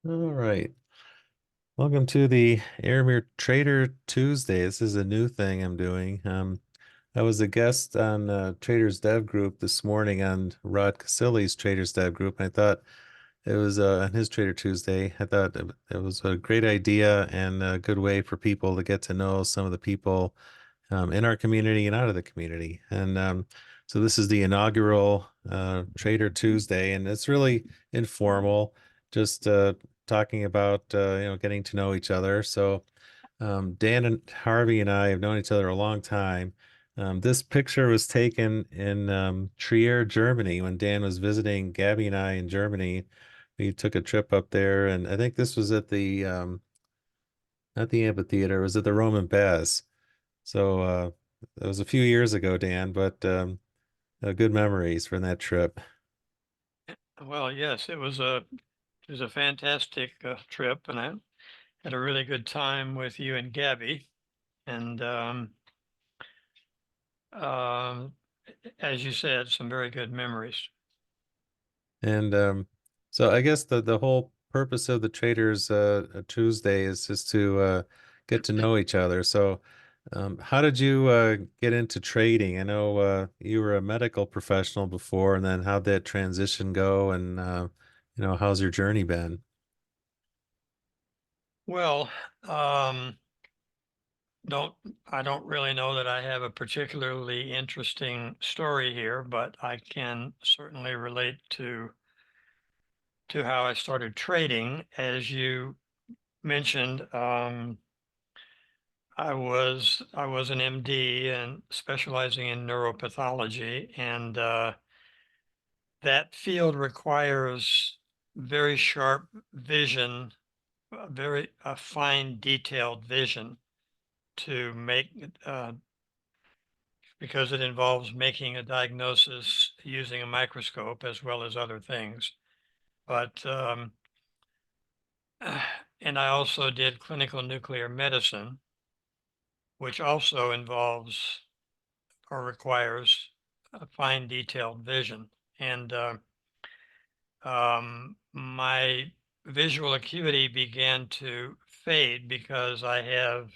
All right. Welcome to the Airmere Trader Tuesday. This is a new thing I'm doing. I was a guest on Traders Dev Group this morning on Rod Casilli's Traders Dev Group, and I thought it was on his Trader Tuesday. I thought it was a great idea and a good way for people to get to know some of the people in our community and out of the community. And so this is the inaugural Trader Tuesday, and it's really informal, just talking about getting to know each other. So Dan and Harvey and I have known each other a long time. This picture was taken in Trier, Germany, when Dan was visiting Gabby and I in Germany. We took a trip up there, and I think this was at the not the amphitheater, it was at the Roman Baths. So it was a few years ago, Dan, but good memories from that trip. Well, yes, it was a fantastic trip, and I had a really good time with you and Gabby. And um, as you said, some very good memories. And so I guess the whole purpose of the Traders Tuesday is just to get to know each other. So how did you get into trading? I know you were a medical professional before, and then how'd that transition go? And how's your journey been? Well, um, don't I don't really know that I have a particularly interesting story here, but I can certainly relate to how I started trading. As you mentioned, I was an MD and specializing in neuropathology, and that field requires very sharp vision, very fine, detailed vision to make because it involves making a diagnosis using a microscope as well as other things. But and I also did clinical nuclear medicine, which also involves or requires a fine detailed vision. And my visual acuity began to fade because I have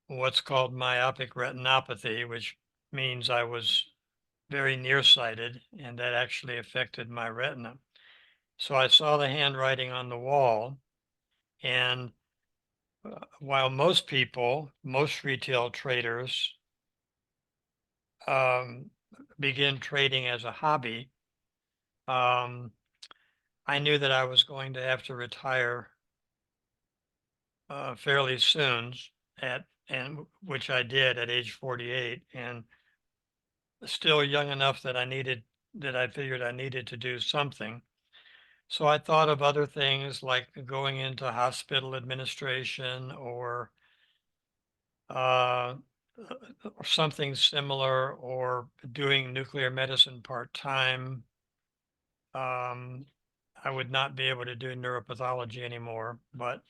what's called myopic retinopathy, which means I was very nearsighted, and that actually affected my retina. So I saw the handwriting on the wall, and while most retail traders um, begin trading as a hobby, um, I knew that I was going to have to retire fairly soon and which I did at age 48, and still young enough that I figured I needed to do something. So I thought of other things like going into hospital administration uh, or something similar, or doing nuclear medicine part time. Um, I would not be able to do neuropathology anymore, but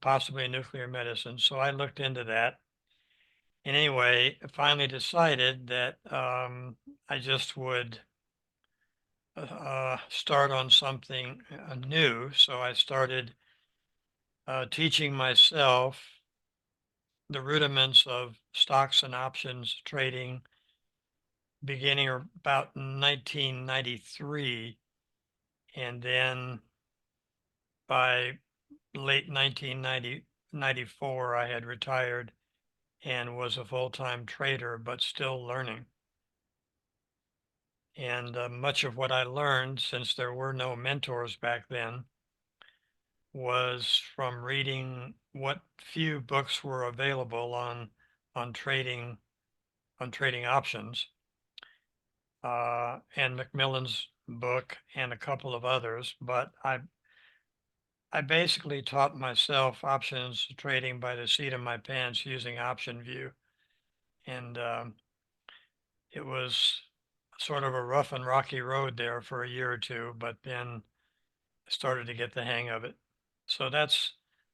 possibly nuclear medicine. So I looked into that. And anyway, I finally decided that I just would start on something new. So I started teaching myself the rudiments of stocks and options trading beginning about 1993. And then by late 1994, I had retired and was a full-time trader, but still learning. And much of what I learned, since there were no mentors back then, was from reading what few books were available on trading on trading options, and Macmillan's book and a couple of others. But I basically taught myself options trading by the seat of my pants using Option View, and it was sort of a rough and rocky road there for a year or two, but then I started to get the hang of it. So that's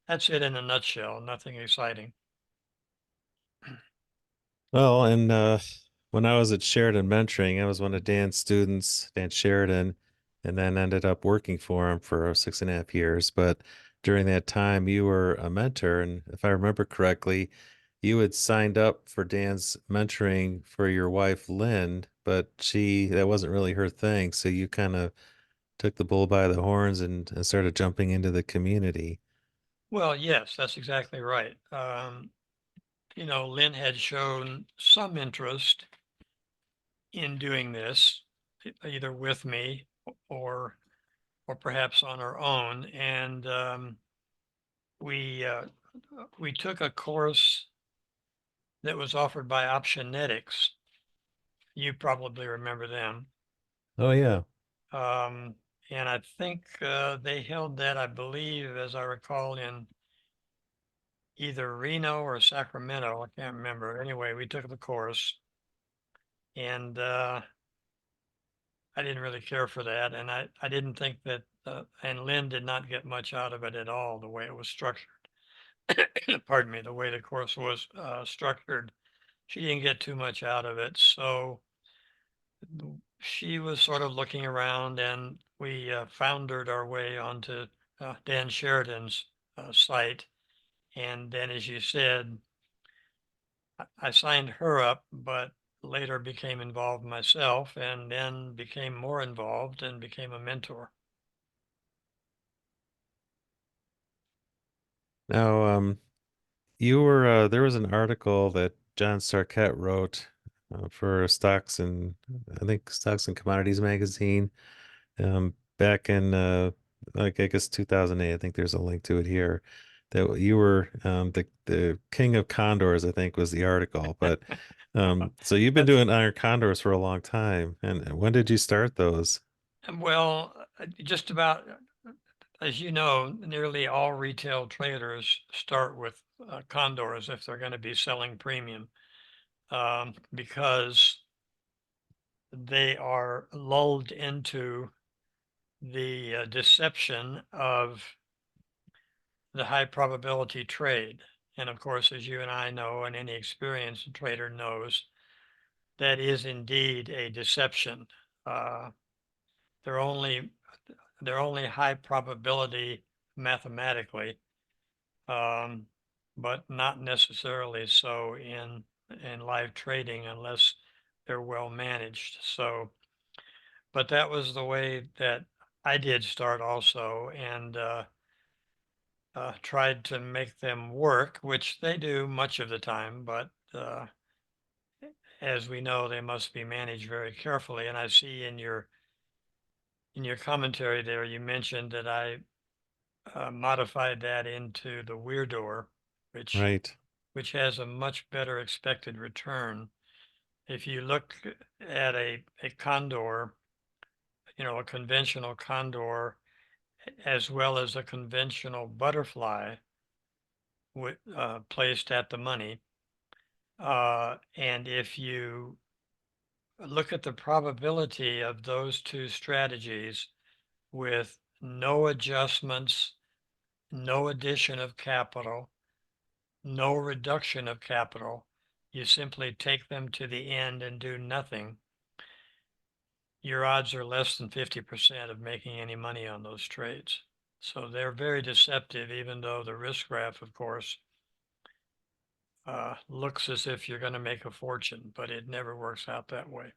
it in a nutshell. Nothing exciting. Well, and when I was at Sheridan Mentoring, I was one of Dan's students, Dan Sheridan, and then ended up working for him for 6.5 years. But during that time, you were a mentor, and if I remember correctly, you had signed up for Dan's mentoring for your wife, Lynn, but that wasn't really her thing. So you kind of took the bull by the horns and started jumping into the community. Well, yes, that's exactly right. Lynn had shown some interest in doing this, either with me or or perhaps on her own. And we we took a course that was offered by Optionetics. You probably remember them. Oh yeah. Um, and I think they held that, I believe, as I recall, in either Reno or Sacramento. I can't remember. Anyway, we took the course, and I didn't really care for that, and I didn't think that, and Lynn did not get much out of it at all, the way it was structured. Pardon me, the way the course was structured. She didn't get too much out of it, so she was sort of looking around, and we foundered our way onto Dan Sheridan's site. And then, as you said, I signed her up, but later became involved myself, and then became more involved and became a mentor. Now, you were there was an article that John Starkett wrote for Stocks and I think Stocks and Commodities magazine back in like I guess 2008. I think there's a link to it here. That you were the king of condors, I think was the article. But so you've been That's doing iron condors for a long time. And when did you start those? well, just about, as you know, nearly all retail traders start with condors if they're going to be selling premium, because they are lulled into the deception of the high probability trade. And of course, as you and I know, and any experienced trader knows, that is indeed a deception. Uh, they're only they're only high probability mathematically, um, but not necessarily so in live trading unless they're well managed. So, but that was the way that I did start also, and tried to make them work, which they do much of the time, but as we know, they must be managed very carefully. And I see in your commentary there, you mentioned that I modified that into the weirdo, which Right. which has a much better expected return. If you look at a condor, a conventional condor, as well as a conventional butterfly placed at the money, and if you look at the probability of those two strategies with no adjustments, no addition of capital, no reduction of capital, you simply take them to the end and do nothing, your odds are less than 50% of making any money on those trades. So they're very deceptive, even though the risk graph, of course, looks as if you're going to make a fortune, but it never works out that way.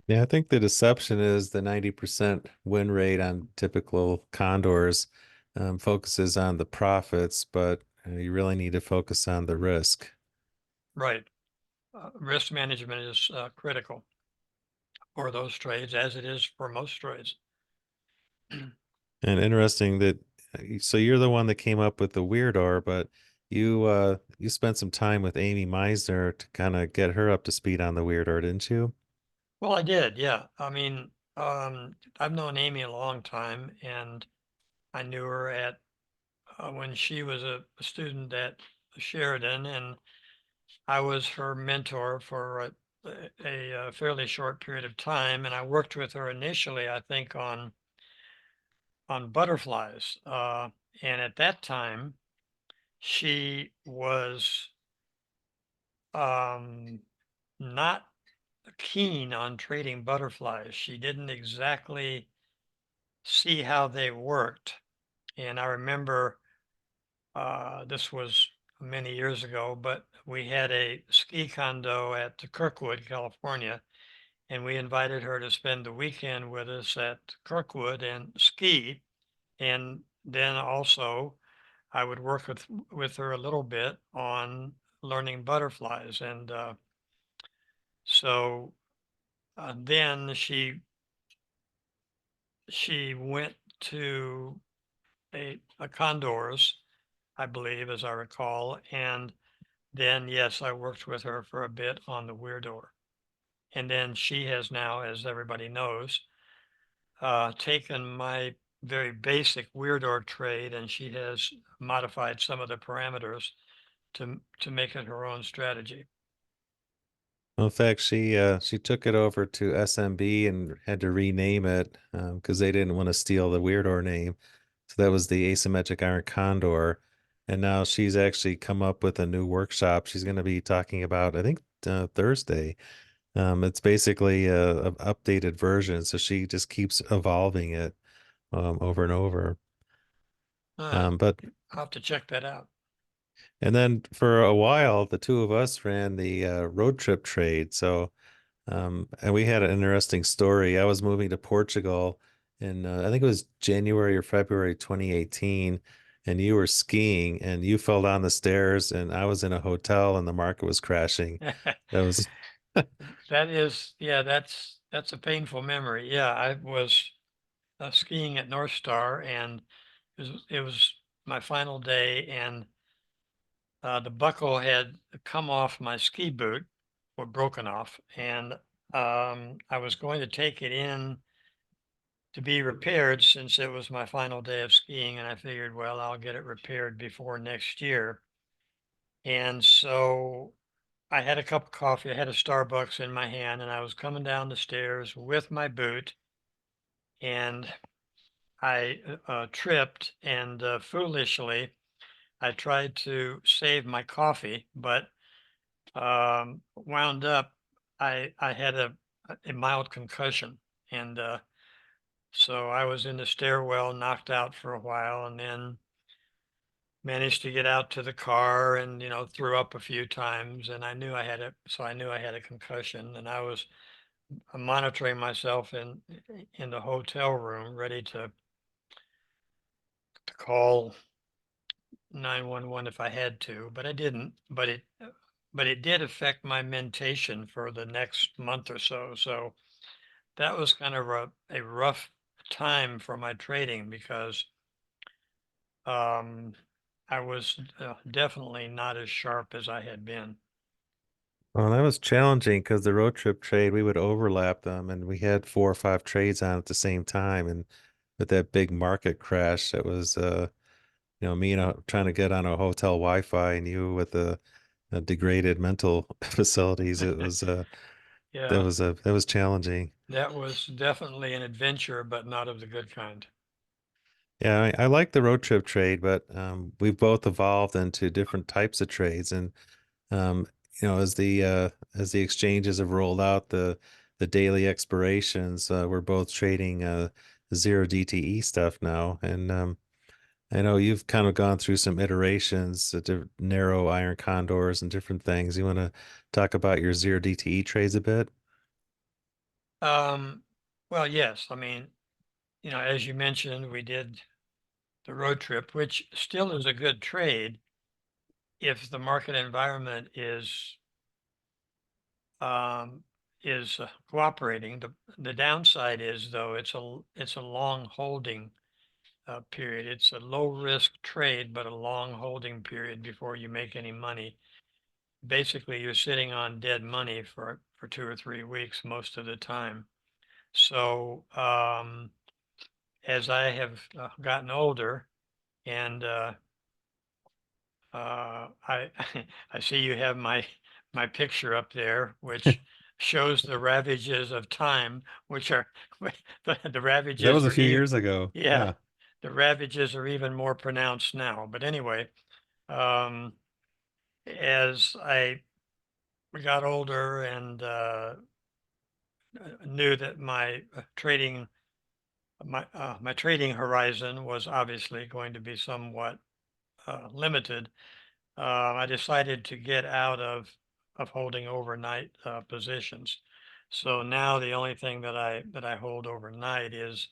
Yeah, I think the deception is the 90% win rate on typical condors focuses on the profits, but you really need to focus on the risk. Right. Risk management is critical for those trades, as it is for most trades. And interesting that so you're the one that came up with the weirdo, but you spent some time with Amy Meisner to kind of get her up to speed on the weirdo, didn't you? Well, I did, yeah. I mean, I've known Amy a long time, and I knew her at when she was a student at Sheridan, and I was her mentor for a fairly short period of time, and I worked with her initially, I think, on butterflies. And at that time, she was um, not keen on trading butterflies. She didn't exactly see how they worked. And I remember this was many years ago, but we had a ski condo at Kirkwood, California, and we invited her to spend the weekend with us at Kirkwood and ski. And then also, I would work with her a little bit on learning butterflies, and so then she went to a condors, I believe, as I recall, and then yes, I worked with her for a bit on the weirdo, and then she has now, as everybody knows, taken my very basic weirdo trade, and she has modified some of the parameters to make it her own strategy. Well, in fact, she took it over to SMB and had to rename it because they didn't want to steal the Weirdo name. So that was the asymmetric iron condor. And now she's actually come up with a new workshop she's going to be talking about, I think Thursday. It's basically a updated version, so she just keeps evolving it over and over. But I'll have to check that out. and then for a while, the two of us ran the road trip trade. So and we had an interesting story. I was moving to Portugal in I think it was January or February 2018, and you were skiing and you fell down the stairs, and I was in a hotel and the market was crashing. That was That is, yeah, that's a painful memory. Yeah, I was skiing at North Star, and it was my final day, and the buckle had come off my ski boot or broken off, and I was going to take it in to be repaired since it was my final day of skiing, and I figured, well, I'll get it repaired before next year. And so I had a cup of coffee, I had a Starbucks in my hand, and I was coming down the stairs with my boot, and I tripped, and foolishly, I tried to save my coffee, but wound up, I had a mild concussion, and so I was in the stairwell, knocked out for a while, and then managed to get out to the car, and threw up a few times, and I knew I had a concussion, and I was monitoring myself in the hotel room, ready to call 911 if I had to, but I didn't. But it did affect my mentation for the next month or so. So that was kind of a rough time for my trading because um, I was definitely not as sharp as I had been. well, that was challenging because the road trip trade we would overlap them, and we had four or five trades on at the same time. And with that big market crash, it was me trying to get on a hotel Wi-Fi, and you with the degraded mental facilities. It was Yeah, that was challenging. that was definitely an adventure, but not of the good kind. Yeah, I like the road trip trade, but we've both evolved into different types of trades, and um, as the exchanges have rolled out the daily expirations, we're both trading zero DTE stuff now, and I know you've kind of gone through some iterations, narrow iron condors and different things. You want to talk about your zero DTE trades a bit? Um, well, yes. I mean, as you mentioned, we did the road trip, which still is a good trade if the market environment um, is cooperating. The downside is though it's a long holding period. It's a low risk trade, but a long holding period before you make any money. Basically, you're sitting on dead money for 2 or 3 weeks most of the time. So as I have gotten older, and I I see you have my picture up there, which shows the ravages of time, which are the That ravages was a are few even, years ago. yeah, Yeah. the ravages are even more pronounced now. But anyway, um, as I got older and knew that my trading my trading horizon was obviously going to be somewhat limited. I decided to get out of holding overnight positions. So now the only thing that I hold overnight is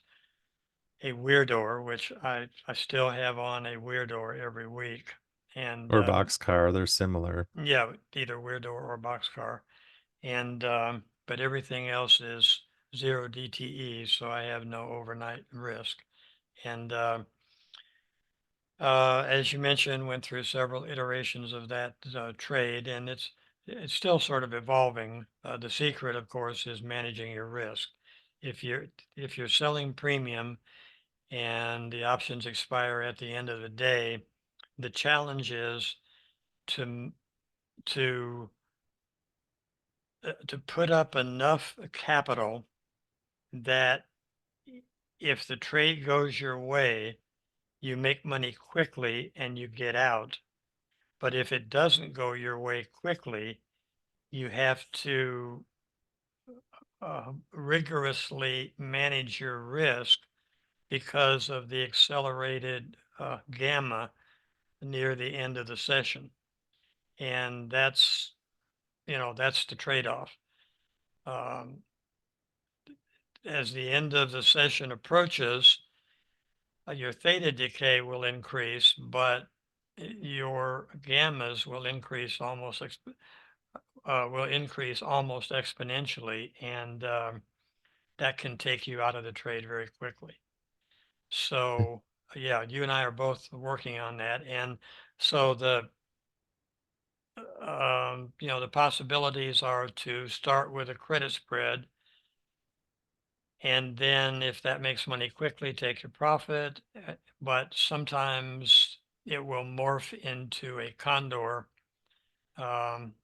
a weirdo, which I still have on a weirdo every week, and Or boxcar, they're similar. yeah, either weirdo or boxcar, and but everything else is zero DTE, so I have no overnight risk. And as you mentioned, went through several iterations of that trade, and it's still sort of evolving. The secret, of course, is managing your risk. If you're if you're selling premium and the options expire at the end of the day, the challenge is to to to put up enough capital that if the trade goes your way, you make money quickly and you get out. But if it doesn't go your way quickly, you have to rigorously manage your risk because of the accelerated gamma near the end of the session. And that's, that's the trade-off. Um, as the end of the session approaches, your theta decay will increase, but your gammas will increase almost exponentially, and that can take you out of the trade very quickly. So yeah, you and I are both working on that, and so the possibilities are to start with a credit spread, and then if that makes money quickly, take your profit. But sometimes it will morph into a condor. Um,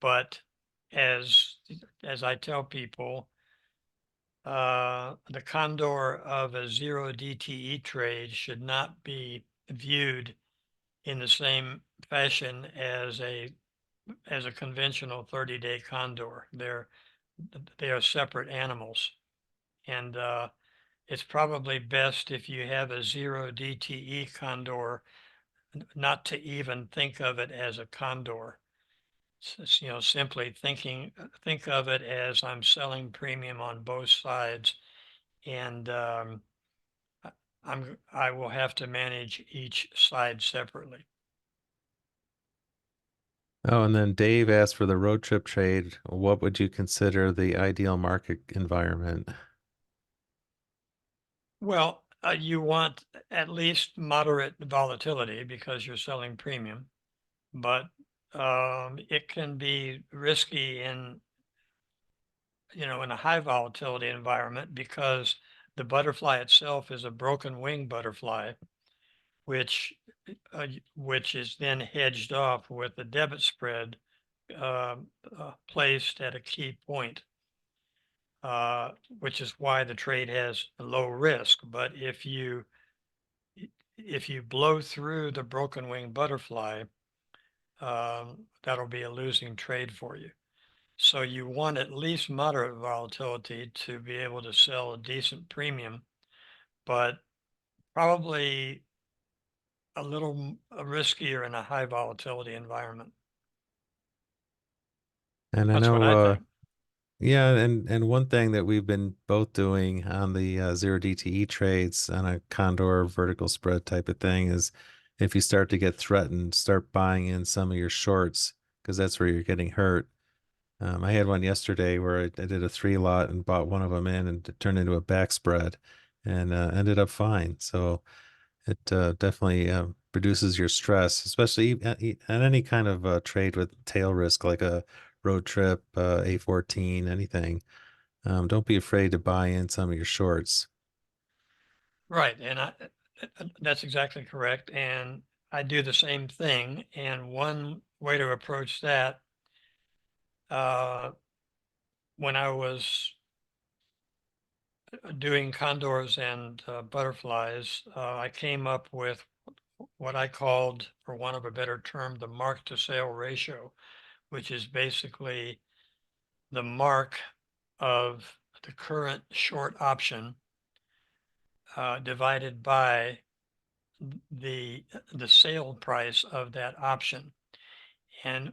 but as as I tell people, the condor of a zero DTE trade should not be viewed in the same fashion as a conventional 30-day condor. They are separate animals, and it's probably best if you have a zero DTE condor not to even think of it as a condor. Simply think of it as I'm selling premium on both sides, and I will have to manage each side separately. Oh, and then Dave asked for the road trip trade. What would you consider the ideal market environment? Well, you want at least moderate volatility because you're selling premium, but it can be risky in a high volatility environment because the butterfly itself is a broken wing butterfly, which which is then hedged off with the debit spread uh, placed at a key point, which is why the trade has a low risk. But if you blow through the broken wing butterfly, that'll be a losing trade for you. So you want at least moderate volatility to be able to sell a decent premium, but probably a little riskier in a high volatility environment. And I That's what know, I think. yeah, and one thing that we've been both doing on the zero DTE trades on a condor vertical spread type of thing is if you start to get threatened, start buying in some of your shorts because that's where you're getting hurt. I had one yesterday where I did a three lot and bought one of them in and it turned into a back spread and ended up fine. So it definitely reduces your stress, especially on any kind of trade with tail risk like a road trip, A14, anything. Don't be afraid to buy in some of your shorts. Right. And that's exactly correct. And I do the same thing. And one way to approach that, uh, when I was doing condors and butterflies, I came up with what I called, for want of a better term, the mark to sale ratio, which is basically the mark of the current short option divided by the sale price of that option. And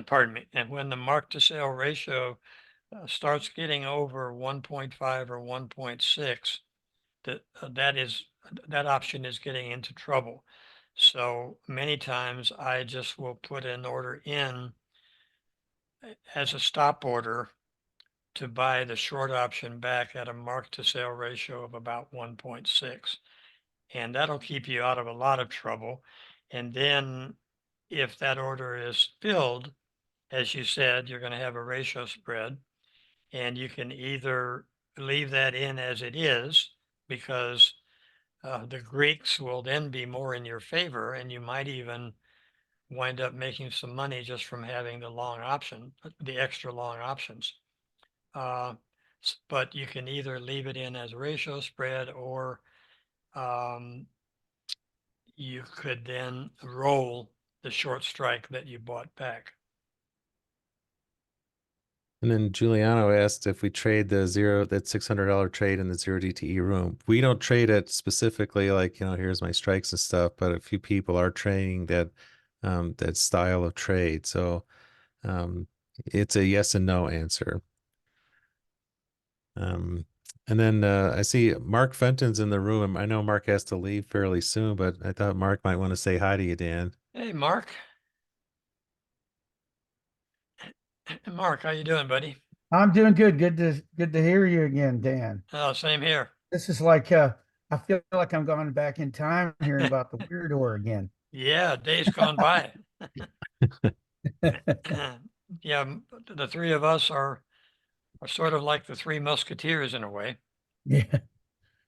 pardon me, and when the mark to sale ratio starts getting over 1.5 or 1.6, that option is getting into trouble. So many times I just will put an order in as a stop order to buy the short option back at a mark to sale ratio of about 1.6. And that'll keep you out of a lot of trouble. And then if that order is filled, as you said, you're going to have a ratio spread, and you can either leave that in as it is because the Greeks will then be more in your favor, and you might even wind up making some money just from having the long option, the extra long options. Uh, but you can either leave it in as a ratio spread, or um, you could then roll the short strike that you bought back. And then Giuliano asked if we trade the zero, that $600 trade in the zero DTE room. We don't trade it specifically like, here's my strikes and stuff, but a few people are trading that style of trade. So it's a yes and no answer. Um, and then I see Mark Fenton's in the room. I know Mark has to leave fairly soon, but I thought Mark might want to say hi to you, Dan. Hey, Mark. Mark, how you doing, buddy? I'm doing good. Good to hear you again, Dan. Oh, same here. This is like I feel like I'm going back in time hearing about the weirdo again. Yeah, days gone by. Yeah, the three of us are sort of like the three musketeers in a way. Yeah,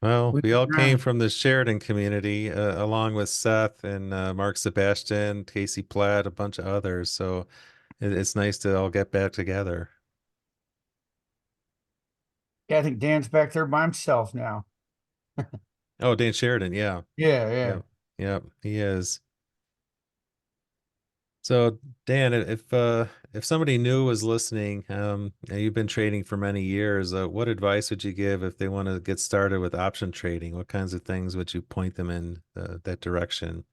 Well, we've we been all came around. from the Sheridan community, along with Seth and Mark Sebastian, Casey Platt, a bunch of others. So it's nice to all get back together. Yeah, I think Dan's back there by himself now. Oh, Dan Sheridan, yeah, Yeah, yeah. yep, yep, he is. So Dan, if somebody new was listening, and you've been trading for many years, what advice would you give if they want to get started with option trading? What kinds of things would you point them in that direction?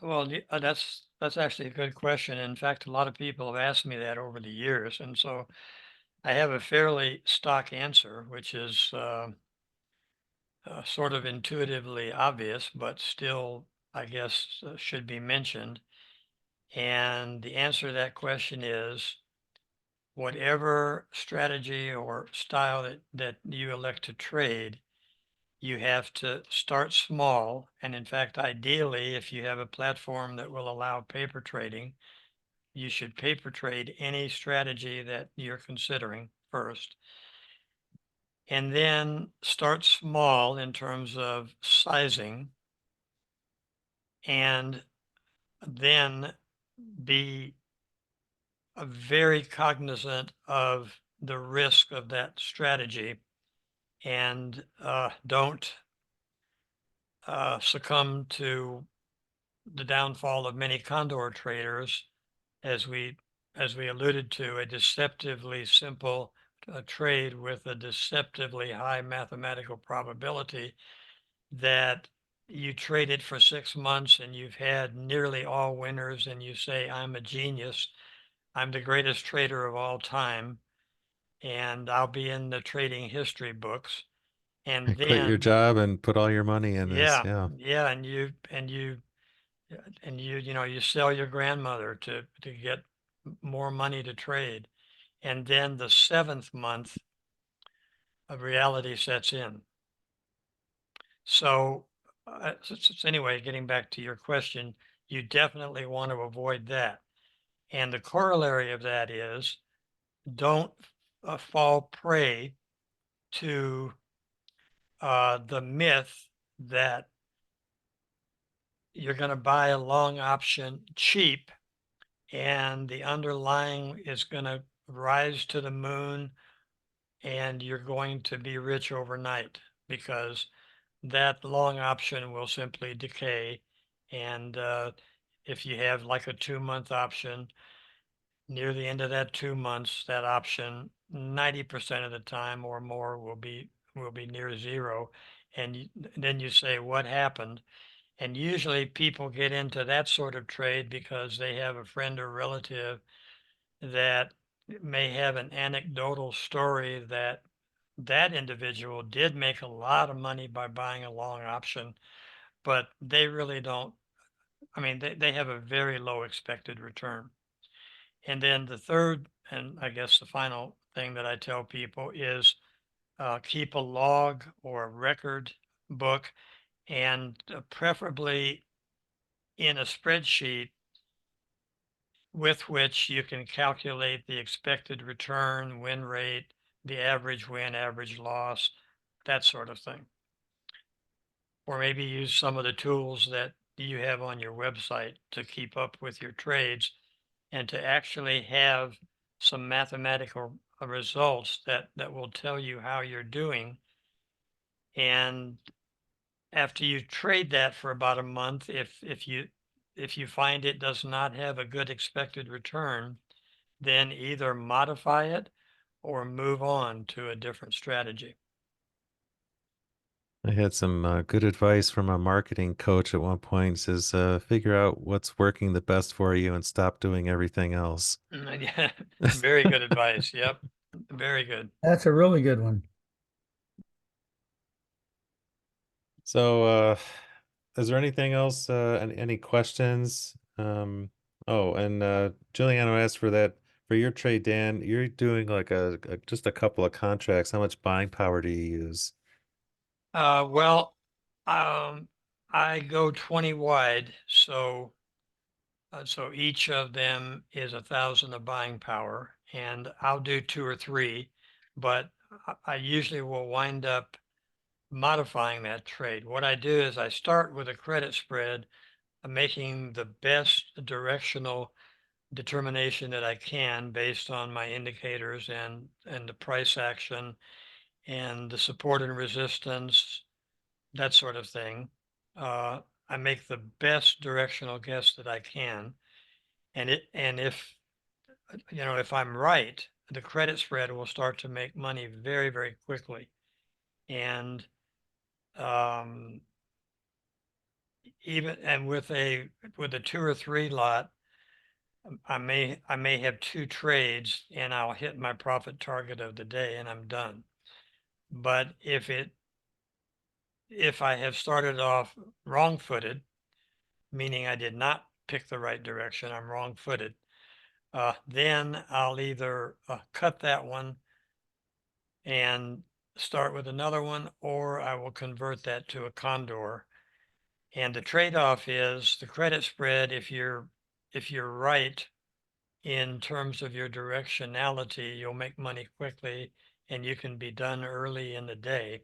Well, that's actually a good question. In fact, a lot of people have asked me that over the years, and so I have a fairly stock answer, which is sort of intuitively obvious, but still, I guess, should be mentioned. And the answer to that question is whatever strategy or style that you elect to trade, you have to start small. And in fact, ideally, if you have a platform that will allow paper trading, you should paper trade any strategy that you're considering first. And then start small in terms of sizing, and then be very cognizant of the risk of that strategy, and don't succumb to the downfall of many condor traders, as we alluded to, a deceptively simple trade with a deceptively high mathematical probability that you traded for 6 months and you've had nearly all winners, and you say, I'm a genius, I'm the greatest trader of all time, and I'll be in the trading history books. And Quit your then, job and put all your money in this. yeah, Yeah. yeah, and you sell your grandmother to get more money to trade, and then the seventh month of reality sets in. So, anyway, getting back to your question, you definitely want to avoid that. And the corollary of that is don't fall prey to the myth that you're going to buy a long option cheap and the underlying is going to rise to the moon and you're going to be rich overnight, because that long option will simply decay. And if you have like a 2 month option, near the end of that 2 months, that option 90% of the time or more will be near zero. And then you say, what happened? And usually people get into that sort of trade because they have a friend or relative that may have an anecdotal story that that individual did make a lot of money by buying a long option, but they really don't. I mean, they have a very low expected return. And then the third, and I guess the final thing that I tell people is keep a log or a record book, and preferably in a spreadsheet with which you can calculate the expected return, win rate, the average win, average loss, that sort of thing. Or maybe use some of the tools that you have on your website to keep up with your trades and to actually have some mathematical results that will tell you how you're doing. And after you trade that for about a month, if you find it does not have a good expected return, then either modify it or move on to a different strategy. I had some good advice from a marketing coach at one point. Says, figure out what's working the best for you and stop doing everything else. Yeah, very good advice. Yep, very good. That's a really good one. So, is there anything else? Any questions? Oh, and Juliano asked for that for your trade, Dan. You're doing like just a couple of contracts. How much buying power do you use? Well, I go 20 wide, so each of them is 1,000 of buying power, and I'll do 2 or 3, but I usually will wind up modifying that trade. What I do is I start with a credit spread, making the best directional determination that I can based on my indicators and the price action and the support and resistance, that sort of thing. I make the best directional guess that I can, and if if I'm right, the credit spread will start to make money very, very quickly. And um, even and with a 2 or 3 lot, I may have 2 trades and I'll hit my profit target of the day and I'm done. But if I have started off wrong-footed, meaning I did not pick the right direction, I'm wrong-footed, then I'll either cut that one and start with another one, or I will convert that to a condor. And the trade-off is the credit spread. If you're right in terms of your directionality, you'll make money quickly and you can be done early in the day.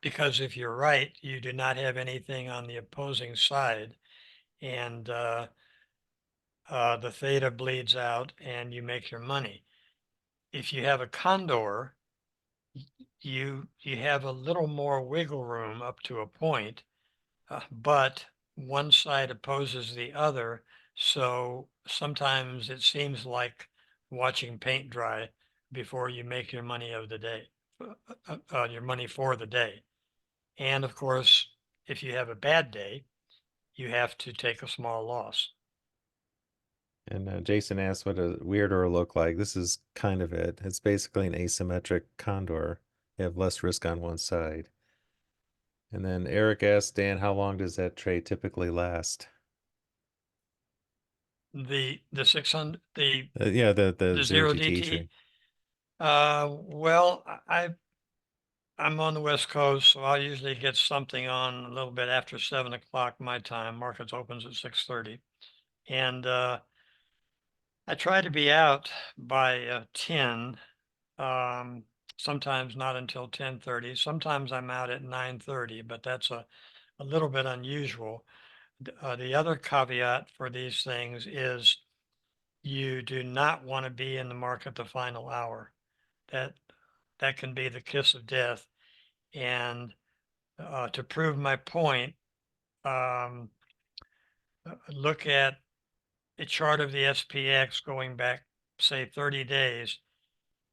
Because if you're right, you do not have anything on the opposing side, and the theta bleeds out and you make your money. If you have a condor, you have a little more wiggle room up to a point, but one side opposes the other. So sometimes it seems like watching paint dry before you make your money of the day, your money for the day. And of course, if you have a bad day, you have to take a small loss. And Jason asked what a weirdo look like. This is kind of it. It's basically an asymmetric condor. You have less risk on one side. And then Eric asked Dan, how long does that trade typically last? The 600, Yeah, the the zero zero GT DT. trade. Well, I'm on the West Coast, so I'll usually get something on a little bit after 7 o'clock my time. Markets opens at 6:30, and I try to be out by 10. Um, Sometimes not until 10:30. Sometimes I'm out at 9:30, but that's a little bit unusual. The other caveat for these things is you do not want to be in the market the final hour. That that can be the kiss of death. And to prove my point, um, look at a chart of the SPX going back, say, 30 days,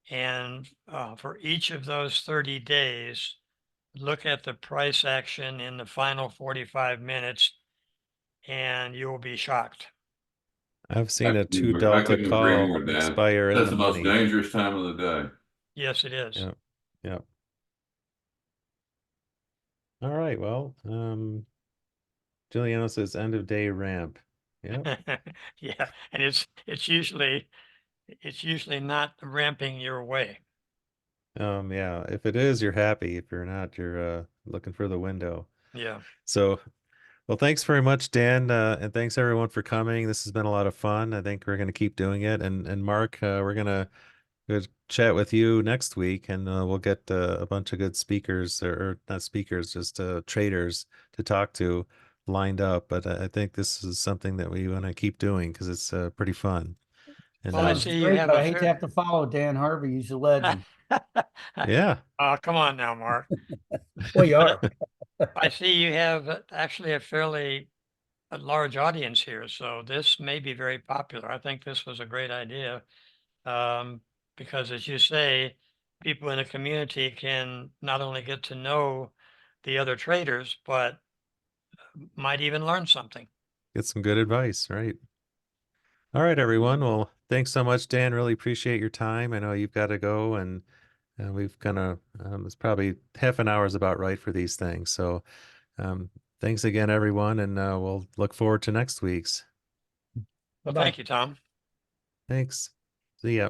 And for each of those 30 days, look at the price action in the final 45 minutes and you will be shocked. I've seen a two I delta couldn't agree call more, Dan. expire in That's the the most money. dangerous time of the day. Yes, it is. Yep. Yep. All right. Well, Juliano says end of day ramp. Yep. Yeah, and it's usually not ramping your way. Yeah. If it is, you're happy. If you're not, you're looking for the window. Yeah. So, well, thanks very much, Dan, and thanks everyone for coming. This has been a lot of fun. I think we're going to keep doing it. And Mark, we're gonna go chat with you next week, and we'll get a bunch of good speakers, or not speakers, just traders to talk to lined up. But I think this is something that we want to keep doing because it's pretty fun. And Well, I Sounds see you great, have but a I hate to fair. have to follow Dan Harvey. He's a legend. yeah, Come on now, Mark. Well, you are. I see you have actually a fairly large audience here, so this may be very popular. I think this was a great idea. Because as you say, people in the community can not only get to know the other traders, but might even learn something. get some good advice, right? All right, everyone. Well, thanks so much, Dan. Really appreciate your time. I know you've got to go, and we've kind of it's probably half an hour is about right for these things. So, um, thanks again, everyone, and we'll look forward to next week's. Well, Bye-bye. thank you, Tom. Thanks. See ya.